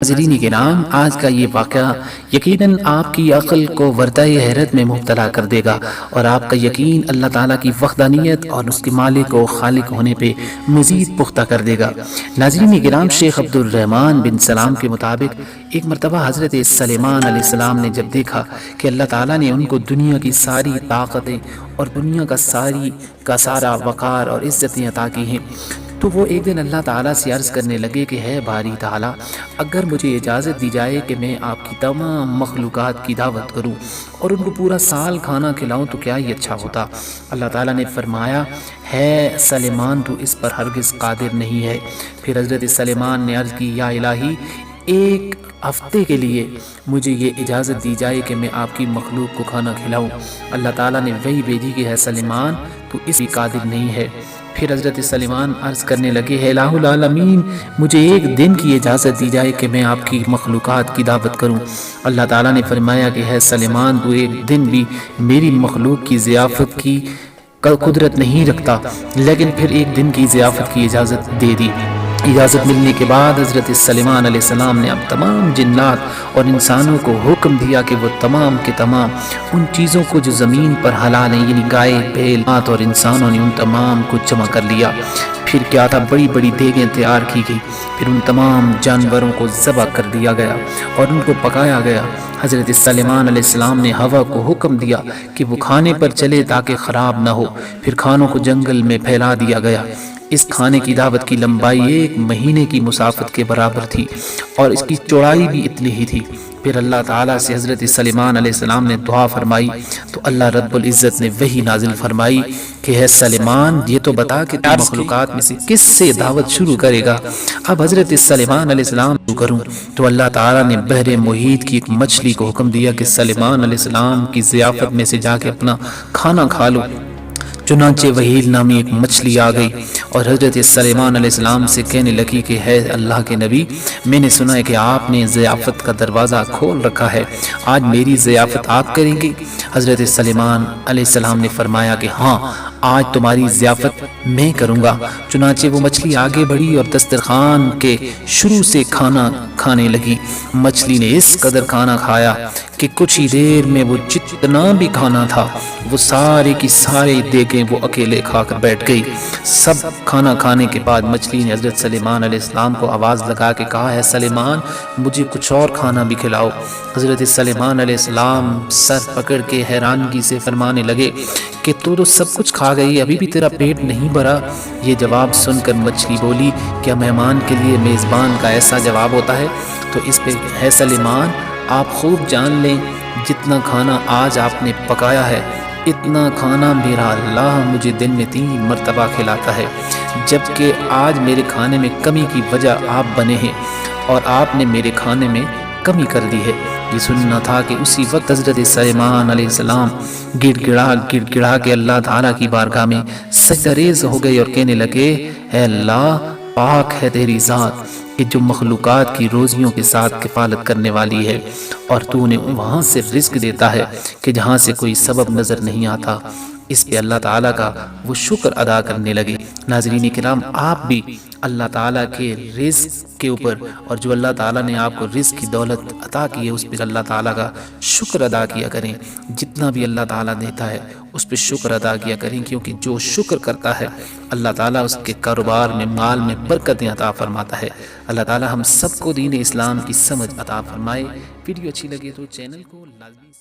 नाज़रीन किराम, आज का ये वाक़या यकीनन आपकी अक़ल को वरदाए हैरत में मुब्तला कर देगा और आपका यकीन अल्लाह ताला की वहदानियत और उसके मालिक व खालिक होने पे मज़ीद पुख्ता कर देगा। नाज़रीन किराम, शेख अब्दुल रहमान बिन सलाम के मुताबिक एक मरतबा हज़रत सलेमान अलैहिस्सलाम ने जब देखा कि अल्लाह ताला ने उनको दुनिया की सारी ताकतें और दुनिया का सारा वक़ार और इज़्ज़तें अता की हैं, तो वो एक दिन अल्लाह ताला से अर्ज़ करने लगे कि है बारी ताला, अगर मुझे इजाज़त दी जाए कि मैं आपकी तमाम मखलूक़ात की दावत करूं और उनको पूरा साल खाना खिलाऊं तो क्या ही अच्छा होता। अल्लाह ताला ने फरमाया, है सलेमान, तू इस पर हरगिज़ कादिर नहीं है। फिर हज़रत सलेमान ने अर्ज़ की, या इलाही, एक हफ्ते के लिए मुझे ये इजाज़त दी जाए कि मैं आपकी मखलूक को खाना खिलाऊं। अल्लाह ताला ने वही भेजी कि है सलेमान, तू इस भी कादिर नहीं है। फिर हज़रत सलेमान अर्ज़ करने लगे, है इलाहुल आलमीन, मुझे एक दिन की इजाज़त दी जाए कि मैं आपकी मखलूक़ात की दावत करूं। अल्लाह ताला ने फरमाया कि है सलेमान, तू एक दिन भी मेरी मखलूक की ज़ियाफ़त की कुदरत नहीं रखता। लेकिन फिर एक दिन की ज़ियाफ़त की इजाज़त दे दी। इजाज़त मिलने के बाद हज़रत सलेमान अलैहिस्सलाम ने अब तमाम जिन्नात और इंसानों को हुक्म दिया कि वो तमाम के तमाम उन चीज़ों को जो ज़मीन पर हलाल हैं, यानी गाय, बैल, और इंसानों ने उन तमाम को जमा कर लिया। फिर क्या था, बड़ी बड़ी देगें तैयार की गई। फिर उन तमाम जानवरों को ज़बह कर दिया गया और उनको पकाया गया। हज़रत सलेमान अलैहिस्सलाम ने हवा को हुक्म दिया कि वो खाने पर चले ताकि ख़राब ना हो। फिर खानों को जंगल में फैला दिया गया। इस खाने की दावत की लंबाई 1 महीने की मुसाफत के बराबर थी और इसकी चौड़ाई भी इतनी ही थी। फिर अल्लाह ताला से हज़रत सलेमान अलैहिस्सलाम ने दुआ फरमाई तो अल्लाह रब्बुल इज़्ज़त ने वही नाजिल फरमाई कि है सलेमान, ये तो बता कि तू मखलूक़ात में से किससे दावत शुरू करेगा। अब हज़रत सलेमान अलैहिस्सलाम शुरू करूँ तो अल्लाह ताला ने बहरे मुहीत की एक मछली को हुक्म दिया कि सलेमान अलैहिस्सलाम की ज़ियाफ़त में से जाके अपना खाना खा लो। चुनांचे वहील नामी एक मछली आ गई और हज़रत सलेमान अलैहिस्सलाम से कहने लगी कि है अल्लाह के नबी, मैंने सुना है कि आपने ज़ियाफ़त का दरवाज़ा खोल रखा है, आज मेरी ज़ियाफ़त आप करेंगे। हज़रत सलेमान अलैहिस्सलाम ने फरमाया कि हाँ, आज तुम्हारी ज़ियाफ़त मैं करूँगा। चुनांचे वो मछली आगे बढ़ी और दस्तरखान के शुरू से खाना खाने लगी। मछली ने इस कदर खाना खाया कि कुछ ही देर में वो जितना भी खाना था वो सारे की सारे देखें वो अकेले खाकर बैठ गई। सब खाना खाने के बाद मछली ने हज़रत सलेमान अलैहिस्सलाम को आवाज़ लगा के कहा, है सलेमान, मुझे कुछ और खाना भी खिलाओ। हज़रत सलेमान अलैहिस्सलाम सर पकड़ के हैरानगी से फरमाने लगे कि तू तो सब कुछ खा गई, अभी भी तेरा पेट नहीं भरा। ये जवाब सुनकर मछली बोली, क्या मेहमान के लिए मेज़बान का ऐसा जवाब होता है? तो इस पे है सलेमान, आप खूब जान लें, जितना खाना आज आपने पकाया है इतना खाना मेरा अल्लाह मुझे दिन में 3 मरतबा खिलाता है, जबकि आज मेरे खाने में कमी की वजह आप बने हैं और आपने मेरे खाने में कमी कर दी है। ये सुनना था कि उसी वक्त हज़रत सलेमान अलैहिस्सलाम गिड़गिड़ा के अल्लाह ताला की बारगाह में सजदारेज़ हो गए और कहने लगे, है अल्लाह, पाक है तेरी ज़ात कि जो मखलूक़ात की रोज़ियों के साथ किफ़ालत करने वाली है और तू उन्हें वहाँ से रिज़्क़ देता है कि जहाँ से कोई सबब नज़र नहीं आता। इस पे अल्लाह ताला का वो शुक्र अदा करने लगे। नाज़रीन किराम, आप भी अल्लाह ताला के रिज़्क़ के ऊपर और जो अल्लाह ताला ने आपको रिज़्क़ की दौलत अता की है उस पर अल्लाह ताला का शुक्र अदा किया करें। जितना भी अल्लाह ताला देता है उस पर शुक्र अदा किया करें, क्योंकि जो शुक्र करता है अल्लाह ताला उसके कारोबार में, माल में बरकतें अता फरमाता है। अल्लाह ताला हम सबको दीन इस्लाम की समझ अता फरमाए। वीडियो अच्छी लगे तो चैनल को लाज़मी